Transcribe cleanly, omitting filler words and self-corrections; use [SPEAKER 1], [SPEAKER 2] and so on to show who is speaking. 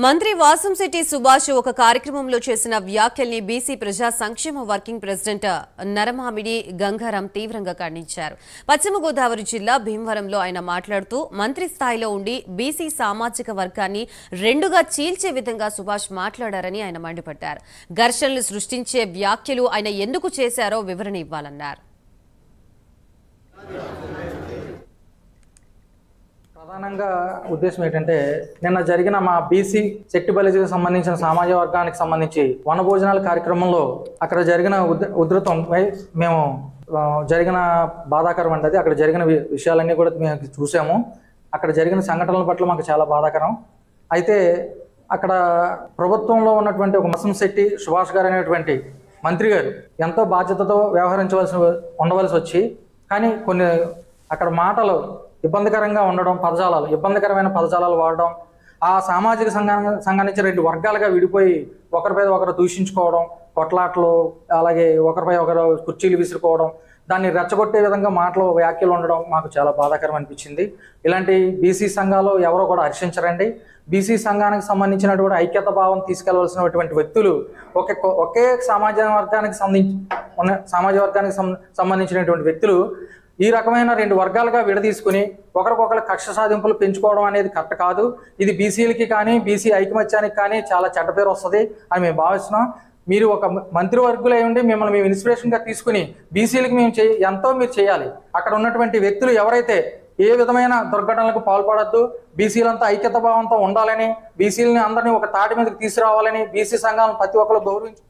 [SPEAKER 1] మంత్రి వాసంశెట్టి సుభాష్ ఒక కార్యక్రమంలో చేసిన వ్యాఖ్యల్ని బీసీ ప్రజా సంక్షేమ వర్కింగ్ ప్రెసిడెంట్ నరమామిడి గంగారాం తీవ్రంగా ఖండించారు. పశ్చిమ గోదావరి జిల్లా భీమవరంలో ఆయన మాట్లాడుతూ మంత్రి స్థాయిలో ఉండి బీసీ సామాజిక వర్గాన్ని రెండుగా చీల్చే విధంగా సుభాష్ మాట్లాడారని ఆయన మండిపడ్డారు. ఘర్షణలు సృష్టించే వ్యాఖ్యలు ఆయన ఎందుకు చేశారో వివరణ ఇవ్వాలన్నారు.
[SPEAKER 2] ప్రధానంగా ఉద్దేశం ఏంటంటే నిన్న జరిగిన మా బీసీ శెట్టి బలిజీకి సంబంధించిన సామాజిక వర్గానికి సంబంధించి వనభోజనాల కార్యక్రమంలో అక్కడ జరిగిన ఉధృతంపై మేము జరిగిన బాధాకరం అంటే అక్కడ జరిగిన విషయాలన్నీ కూడా మేము చూసాము. అక్కడ జరిగిన సంఘటనల పట్ల మాకు చాలా బాధాకరం. అయితే అక్కడ ప్రభుత్వంలో ఉన్నటువంటి ఒక వాసంశెట్టి సుభాష్ గారు అనేటువంటి మంత్రి గారు ఎంతో బాధ్యతతో ఉండవలసి వచ్చి కానీ కొన్ని అక్కడ మాటలు ఇబ్బందికరంగా ఉండడం, ఇబ్బందికరమైన పదజాలాలు వాడడం, ఆ సామాజిక సంఘానికి రెండు వర్గాలుగా విడిపోయి ఒకరిపై ఒకరు దూషించుకోవడం, కొట్లాట్లు, అలాగే ఒకరిపై ఒకరు కుర్చీలు విసురుకోవడం, దాన్ని రెచ్చగొట్టే విధంగా మాటలు వ్యాఖ్యలు ఉండడం మాకు చాలా బాధాకరం అనిపించింది. ఇలాంటి బీసీ సంఘాలు ఎవరో కూడా హర్షించరండి. బీసీ సంఘానికి సంబంధించినటువంటి ఐక్యత భావం తీసుకెళ్లవలసినటువంటి వ్యక్తులు ఒకే సామాజిక వర్గానికి సంబంధించినటువంటి వ్యక్తులు ఈ రకమైన రెండు వర్గాలుగా విడదీసుకుని ఒకరికొకరు కక్ష సాధింపులు పెంచుకోవడం అనేది కరెక్ట్ కాదు. ఇది బీసీలకి కానీ బీసీ ఐకమత్యానికి కానీ చాలా చెడ్డ పేరు వస్తుంది అని మేము భావిస్తున్నాం. మీరు ఒక మంత్రివర్గులై ఉండి మిమ్మల్ని మేము ఇన్స్పిరేషన్గా తీసుకుని బీసీలకి మేము ఎంతో మీరు చేయాలి. అక్కడ ఉన్నటువంటి వ్యక్తులు ఎవరైతే ఏ విధమైన దుర్ఘటనలకు పాల్పడద్దు, బీసీలంతా ఐక్యత భావంతో ఉండాలని, బీసీలని అందరినీ ఒక తాటి మీదకి తీసుకురావాలని, బీసీ సంఘాలను ప్రతి ఒక్కరు గౌరవించి